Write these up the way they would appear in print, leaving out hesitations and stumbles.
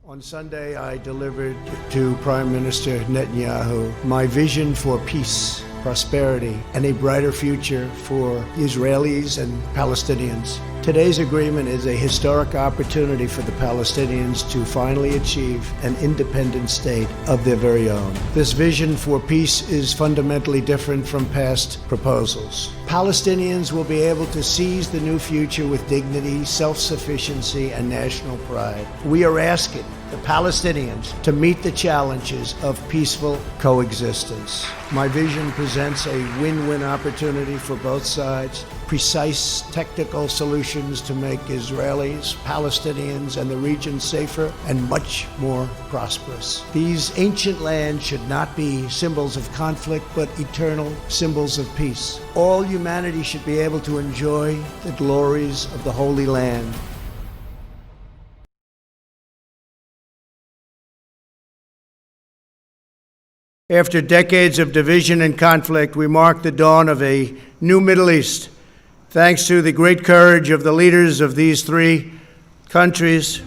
On Sunday, I delivered to Prime Minister Netanyahu my vision for peace, prosperity, and a brighter future for Israelis and Palestinians. Today's agreement is a historic opportunity for the Palestinians to finally achieve an independent state of their very own. This vision for peace is fundamentally different from past proposals. Palestinians will be able to seize the new future with dignity, self-sufficiency, and national pride. We are asking the Palestinians to meet the challenges of peaceful coexistence. My vision presents a win-win opportunity for both sides, precise technical solutions to make Israelis, Palestinians, and the region safer and much more prosperous. These ancient lands should not be symbols of conflict, but eternal symbols of peace. All humanity should be able to enjoy the glories of the Holy Land. After decades of division and conflict, we mark the dawn of a new Middle East. Thanks to the great courage of the leaders of these three countries.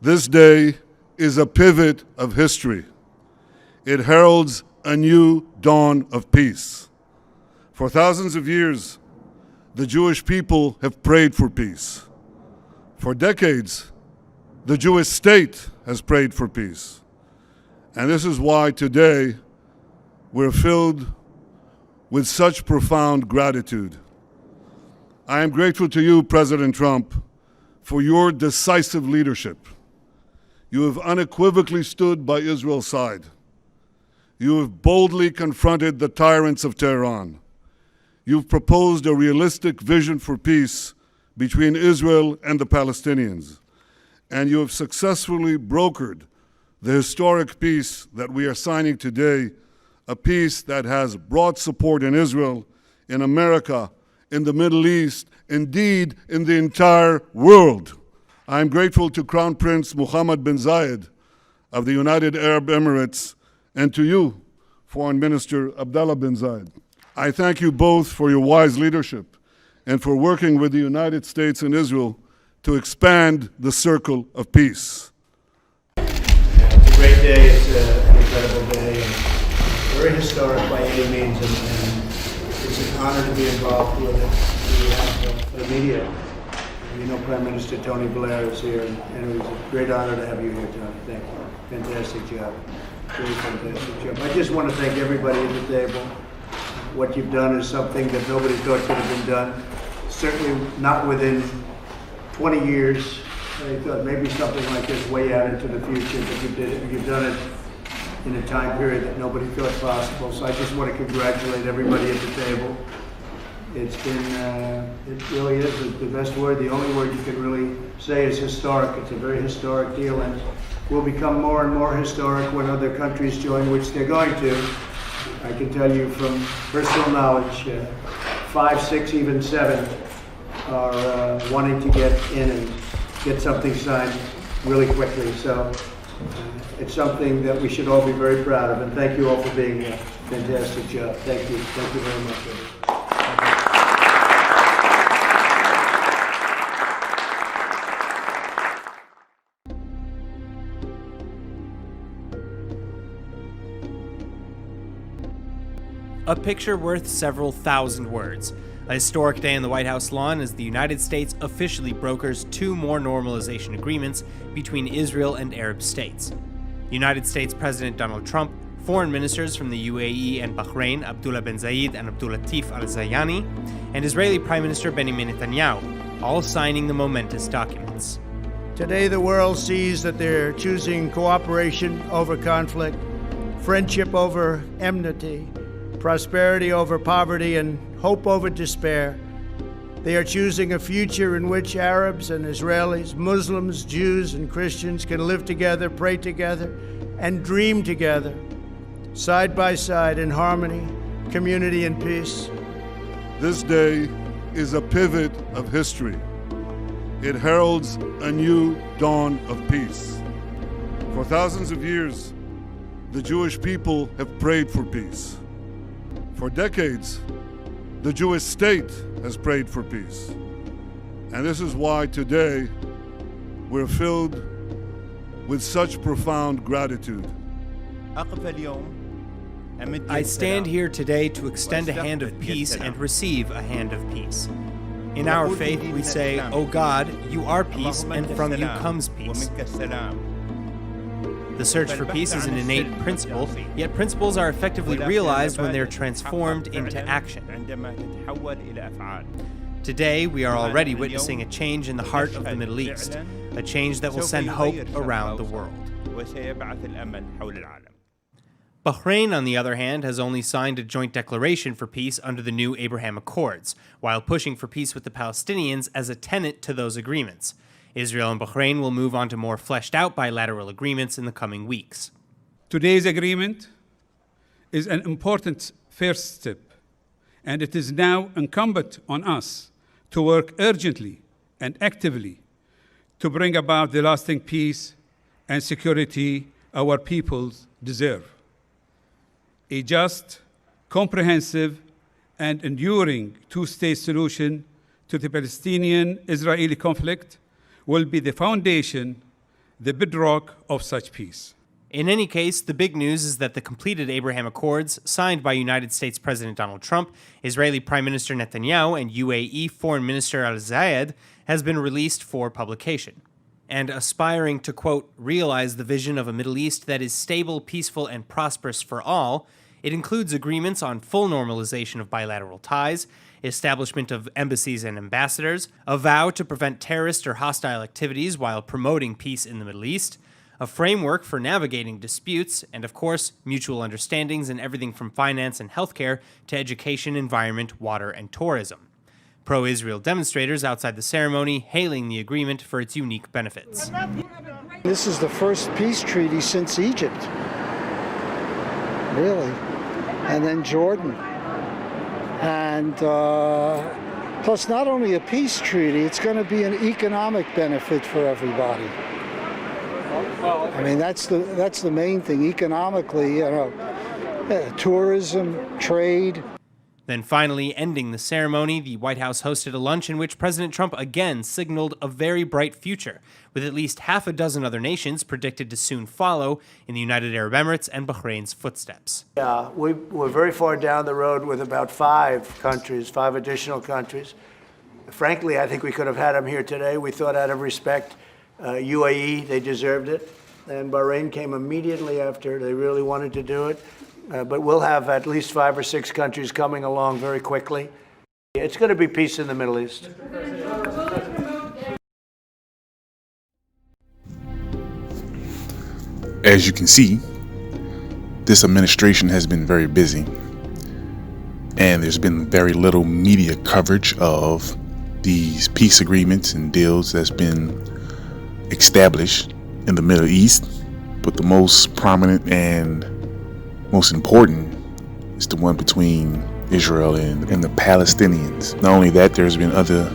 This day is a pivot of history. It heralds a new dawn of peace. For thousands of years, the Jewish people have prayed for peace. For decades, the Jewish state has prayed for peace. And this is why today we're filled with such profound gratitude. I am grateful to you, President Trump, for your decisive leadership. You have unequivocally stood by Israel's side. You have boldly confronted the tyrants of Tehran. You've proposed a realistic vision for peace between Israel and the Palestinians. And you have successfully brokered the historic peace that we are signing today, a peace that has broad support in Israel, in America, in the Middle East, indeed in the entire world. I am grateful to Crown Prince Mohammed bin Zayed of the United Arab Emirates and to you, Foreign Minister Abdullah bin Zayed. I thank you both for your wise leadership and for working with the United States and Israel to expand the circle of peace. It's a great day, it's an incredible day, and very historic by any means, and it's an honor to be involved with it. We have the media. You know, Prime Minister Tony Blair is here, and it was a great honor to have you here, Tony. Thank you. Fantastic job. Really fantastic job. I just want to thank everybody at the table. What you've done is something that nobody thought could have been done. Certainly not within 20 years. I thought maybe something like this way out into the future, but you did it. You've done it in a time period that nobody thought possible. So I just want to congratulate everybody at the table. It's been, it really is the best word. The only word you can really say is historic. It's a very historic deal, and will become more and more historic when other countries join, which they're going to. I can tell you from personal knowledge, 5, 6, even 7 are wanting to get in and get something signed really quickly. So it's something that we should all be very proud of, and thank you all for being here. Fantastic job. Thank you. Thank you very much. A picture worth several thousand words. A historic day in the White House lawn as the United States officially brokers 2 more normalization agreements between Israel and Arab states. United States President Donald Trump, foreign ministers from the UAE and Bahrain, Abdullah bin Zayed and Abdulatif al-Zayani, and Israeli Prime Minister Benjamin Netanyahu, all signing the momentous documents. Today, the world sees that they're choosing cooperation over conflict, friendship over enmity, prosperity over poverty, and hope over despair. They are choosing a future in which Arabs and Israelis, Muslims, Jews, and Christians can live together, pray together, and dream together, side by side in harmony, community, and peace. This day is a pivot of history. It heralds a new dawn of peace. For thousands of years, the Jewish people have prayed for peace. For decades, the Jewish state has prayed for peace. And this is why today we're filled with such profound gratitude. I stand here today to extend a hand of peace and receive a hand of peace. In our faith, we say, "O God, you are peace, and from you comes peace." The search for peace is an innate principle, yet principles are effectively realized when they're transformed into action. Today, we are already witnessing a change in the heart of the Middle East, a change that will send hope around the world. Bahrain, on the other hand, has only signed a joint declaration for peace under the new Abraham Accords, while pushing for peace with the Palestinians as a tenet to those agreements. Israel and Bahrain will move on to more fleshed-out bilateral agreements in the coming weeks. Today's agreement is an important first step, and it is now incumbent on us to work urgently and actively to bring about the lasting peace and security our peoples deserve. A just, comprehensive, and enduring two-state solution to the Palestinian-Israeli conflict will be the foundation, the bedrock of such peace. In any case, the big news is that the completed Abraham Accords, signed by United States President Donald Trump, Israeli Prime Minister Netanyahu, and UAE Foreign Minister Al-Zayed, has been released for publication. And aspiring to, quote, realize the vision of a Middle East that is stable, peaceful, and prosperous for all, it includes agreements on full normalization of bilateral ties, establishment of embassies and ambassadors, a vow to prevent terrorist or hostile activities while promoting peace in the Middle East, a framework for navigating disputes, and of course, mutual understandings in everything from finance and healthcare to education, environment, water, and tourism. Pro-Israel demonstrators outside the ceremony hailing the agreement for its unique benefits. This is the first peace treaty since Egypt, really, and then Jordan. And plus, not only a peace treaty, it's going to be an economic benefit for everybody. I mean, that's the main thing, economically, tourism, trade. Then finally, ending the ceremony, the White House hosted a lunch in which President Trump again signaled a very bright future, with at least half a dozen other nations predicted to soon follow in the United Arab Emirates and Bahrain's footsteps. Yeah, we're very far down the road with about five additional countries. Frankly, I think we could have had them here today. We thought out of respect, UAE, they deserved it. And Bahrain came immediately after. They really wanted to do it. But we'll have at least 5 or 6 countries coming along very quickly. It's going to be peace in the Middle East. As you can see, this administration has been very busy, and there's been very little media coverage of these peace agreements and deals that's been established in the Middle East. But the most prominent and most important is the one between Israel and the Palestinians. Not only that, there's been other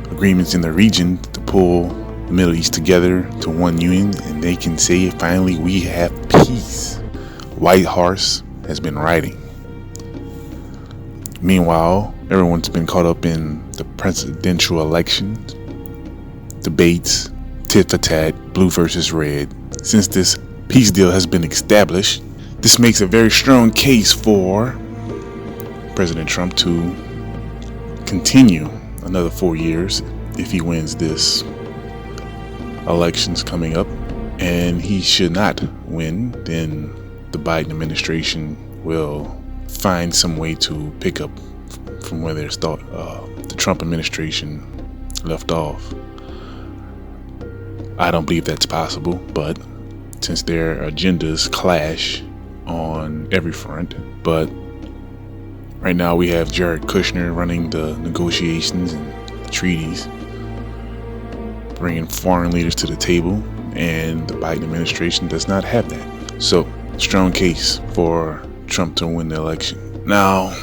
agreements in the region to pull the Middle East together to one union, and they can say finally we have peace. White Horse has been riding. Meanwhile, everyone's been caught up in the presidential elections, debates, tit for tat, blue versus red. Since this peace deal has been established, this makes a very strong case for President Trump to continue another 4 years if he wins this elections coming up. And he should not win, then the Biden administration will find some way to pick up from where the Trump administration left off. I don't believe that's possible, but since their agendas clash on every front. But right now we have Jared Kushner running the negotiations and the treaties, bringing foreign leaders to the table, and the Biden administration does not have that. So, strong case for Trump to win the election. Now,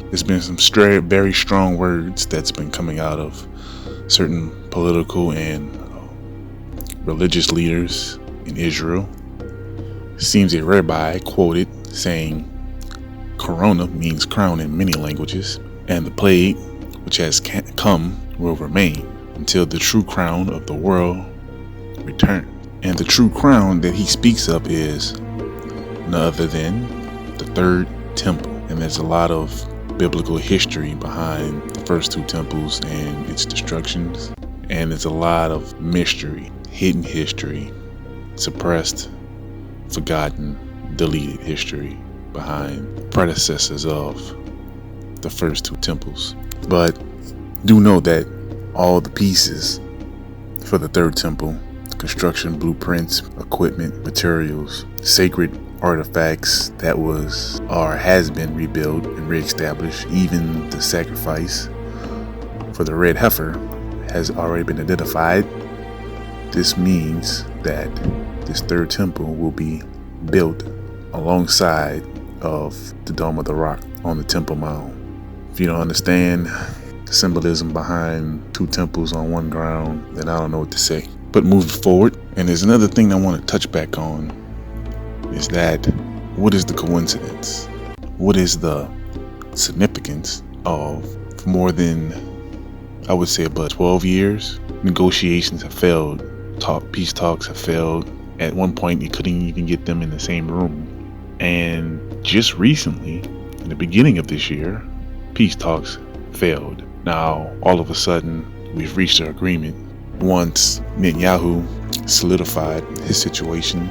there's been some very strong words that's been coming out of certain political and religious leaders in Israel. It seems a rabbi quoted saying, "Corona means crown in many languages, and the plague which has come will remain until the true crown of the world returns." And the true crown that he speaks of is none other than the third temple. And there's a lot of biblical history behind the first two temples and its destructions. And there's a lot of mystery, hidden history, suppressed, forgotten, deleted history behind predecessors of the first two temples. But do know that all the pieces for the third temple, construction blueprints, equipment, materials, sacred artifacts that was or has been rebuilt and reestablished, even the sacrifice for the red heifer has already been identified. This means that this third temple will be built alongside of the Dome of the Rock on the Temple Mount. If you don't understand the symbolism behind two temples on one ground, then I don't know what to say. But moving forward, and there's another thing I want to touch back on, is that what is the coincidence? What is the significance of more than, I would say, about 12 years? Negotiations have failed. Peace talks have failed. At one point, you couldn't even get them in the same room. And just recently, in the beginning of this year, peace talks failed. Now, all of a sudden, we've reached an agreement once Netanyahu solidified his situation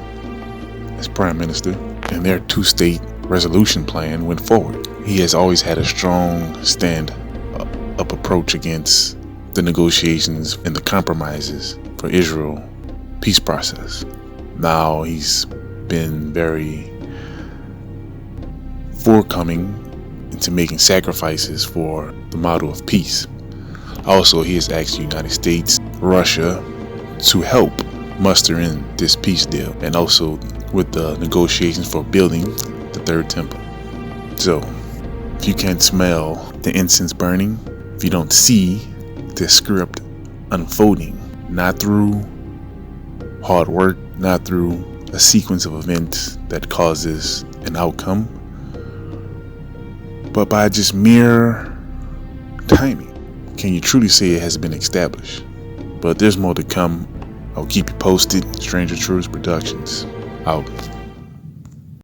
as prime minister, and their two-state resolution plan went forward. He has always had a strong stand-up approach against the negotiations and the compromises for Israel peace process. Now he's been very forthcoming into making sacrifices for the model of peace. Also, he has asked the United States, Russia to help muster in this peace deal, and also with the negotiations for building the third temple. So, if you can't smell the incense burning, if you don't see the script unfolding, not through hard work, not through a sequence of events that causes an outcome, but by just mere timing, can you truly say it has been established? But there's more to come. I'll keep you posted. Stranger Truths Productions, out.